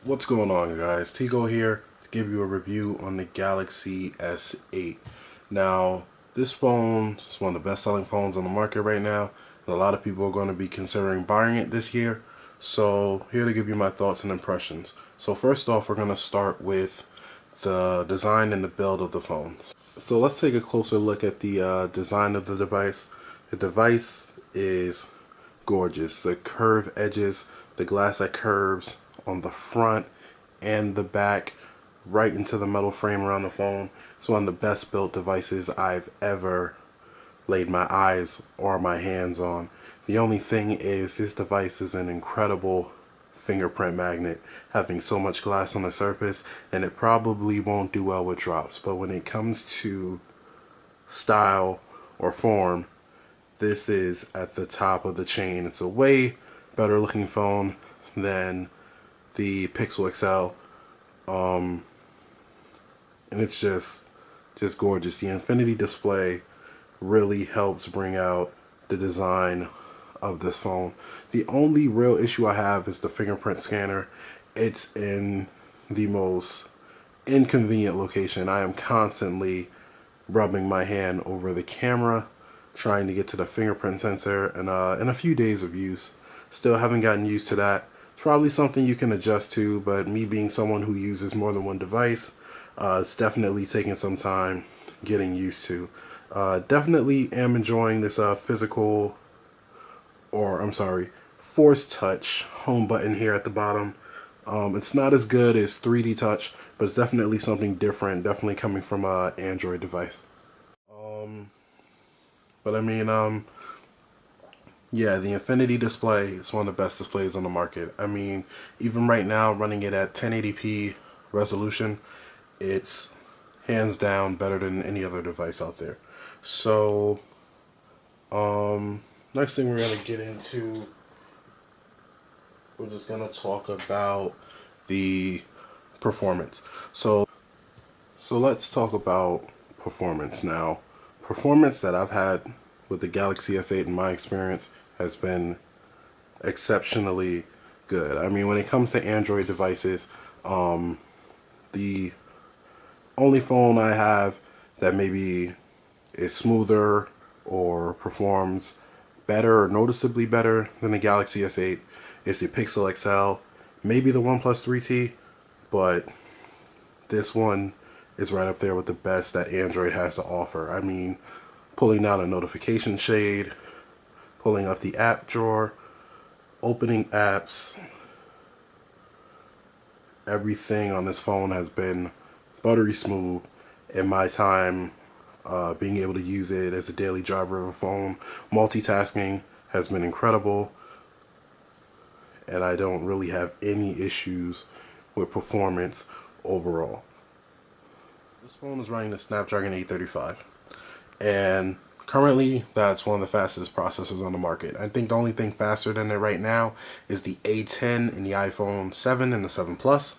What's going on, guys? Tigo here to give you a review on the Galaxy S8. Now, this phone is one of the best selling phones on the market right now, and a lot of people are going to be considering buying it this year. So, here to give you my thoughts and impressions. So, first off, we're going to start with the design and the build of the phone. So, let's take a closer look at the design of the device. The device is gorgeous. The curved edges, the glass that curves on the front and the back right into the metal frame around the phone. It's one of the best built devices I've ever laid my eyes or my hands on. The only thing is this device is an incredible fingerprint magnet, having so much glass on the surface, and it probably won't do well with drops. But when it comes to style or form, this is at the top of the chain. It's a way better looking phone than the Pixel XL, and it's just gorgeous. The Infinity display really helps bring out the design of this phone. The only real issue I have is the fingerprint scanner. It's in the most inconvenient location. I am constantly rubbing my hand over the camera trying to get to the fingerprint sensor, and in a few days of use, still haven't gotten used to that. It's probably something you can adjust to, but me being someone who uses more than one device, it's definitely taking some time getting used to. Definitely am enjoying this force touch home button here at the bottom. It's not as good as 3D touch, but it's definitely something different, definitely coming from an Android device. But I mean, yeah, the Infinity display is one of the best displays on the market. I mean, even right now, running it at 1080p resolution, it's hands down better than any other device out there. So, next thing we're gonna get into, we're just gonna talk about the performance. So let's talk about performance now. Performance that I've had with the Galaxy S8 in my experience has been exceptionally good. I mean, when it comes to Android devices, the only phone I have that maybe is smoother or performs better or noticeably better than the Galaxy S8 is the Pixel XL, maybe the OnePlus 3T, but this one is right up there with the best that Android has to offer. I mean, pulling down a notification shade, pulling up the app drawer, opening apps, everything on this phone has been buttery smooth in my time being able to use it as a daily driver of a phone. Multitasking has been incredible, and I don't really have any issues with performance overall. This phone is running the Snapdragon 835, and currently that's one of the fastest processors on the market. I think the only thing faster than it right now is the A10 in the iPhone 7 and the 7 Plus.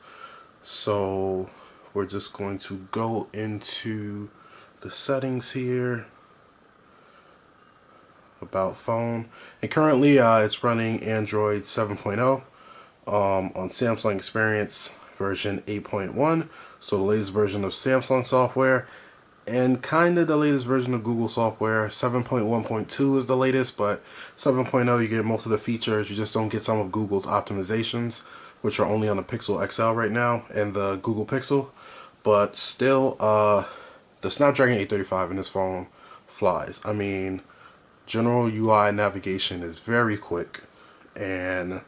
So we're just going to go into the settings here, about phone, and currently it's running Android 7.0 on Samsung Experience version 8.1, so the latest version of Samsung software, and kind of the latest version of Google software. 7.1.2 is the latest, but 7.0 you get most of the features, you just don't get some of Google's optimizations, which are only on the Pixel XL right now and the Google Pixel. But still, the Snapdragon 835 in this phone flies. I mean, general UI navigation is very quick, and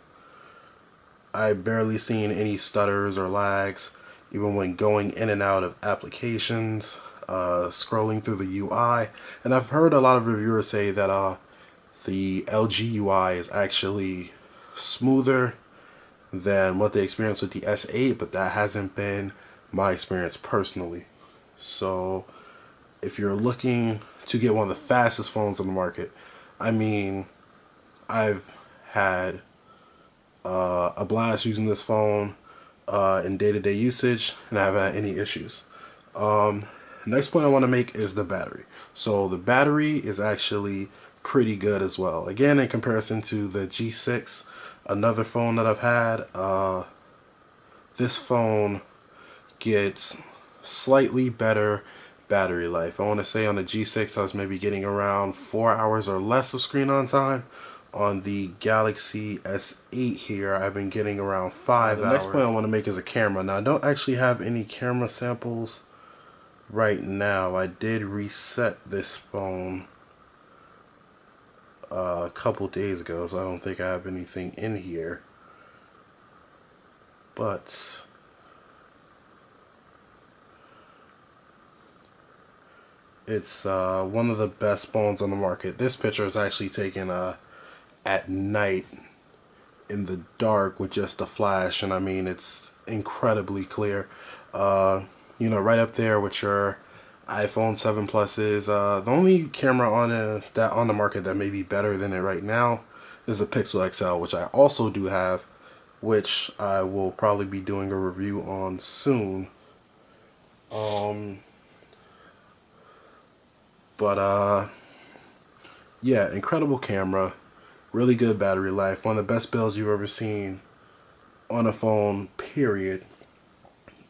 I barely seen any stutters or lags, even when going in and out of applications, scrolling through the UI. And I've heard a lot of reviewers say that the LG UI is actually smoother than what they experienced with the S8, but that hasn't been my experience personally. So if you're looking to get one of the fastest phones on the market, I mean, I've had a blast using this phone in day-to-day usage, and I haven't had any issues. Next point I want to make is the battery. So the battery is actually pretty good as well. Again, in comparison to the G6, another phone that I've had, this phone gets slightly better battery life. I want to say on the G6 I was maybe getting around 4 hours or less of screen on time. On the Galaxy S8 here, I've been getting around 5 hours. The next point I want to make is a camera. Now, I don't actually have any camera samples right now. I did reset this phone a couple days ago, so I don't think I have anything in here. But it's one of the best phones on the market. This picture is actually taken at night in the dark with just a flash, and I mean it's incredibly clear. You know, right up there with your iPhone 7 Plus is the only camera on the market that may be better than it right now is the Pixel XL, which I also do have, which I will probably be doing a review on soon. Yeah, incredible camera, really good battery life, one of the best builds you've ever seen on a phone, period.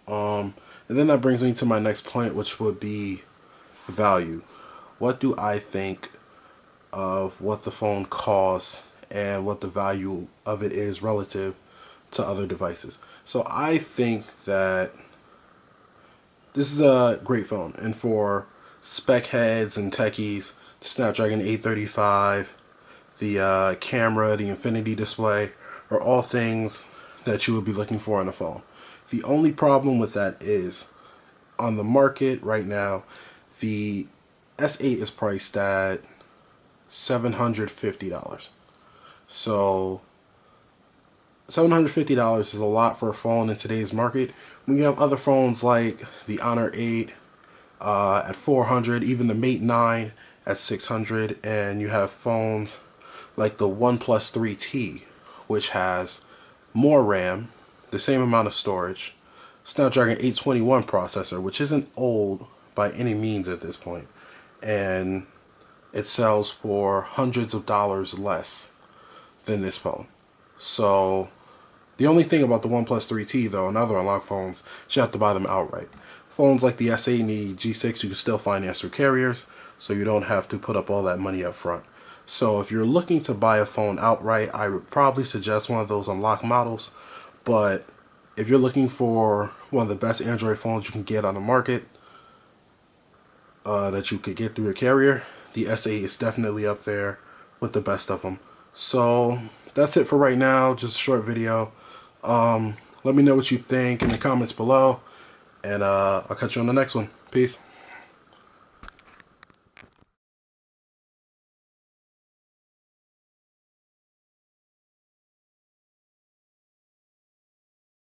And then that brings me to my next point, which would be value. What do I think of what the phone costs and what the value of it is relative to other devices? So I think that this is a great phone, and for spec heads and techies, the Snapdragon 835, the camera, the Infinity display are all things that you would be looking for on a phone. The only problem with that is, on the market right now, the S8 is priced at $750. So $750 is a lot for a phone in today's market. When you have other phones like the Honor 8 at $400, even the Mate 9 at $600, and you have phones like the OnePlus 3T, which has more RAM, the same amount of storage, Snapdragon 821 processor, which isn't old by any means at this point, and it sells for hundreds of dollars less than this phone. So the only thing about the OnePlus 3T, though, and other unlocked phones, is you have to buy them outright. Phones like the S8 and the G6, you can still finance through carriers, so you don't have to put up all that money up front. So if you're looking to buy a phone outright, I would probably suggest one of those unlocked models. But if you're looking for one of the best Android phones you can get on the market, that you could get through a carrier, the S8 is definitely up there with the best of them. So that's it for right now, just a short video. Let me know what you think in the comments below, and I'll catch you on the next one. Peace.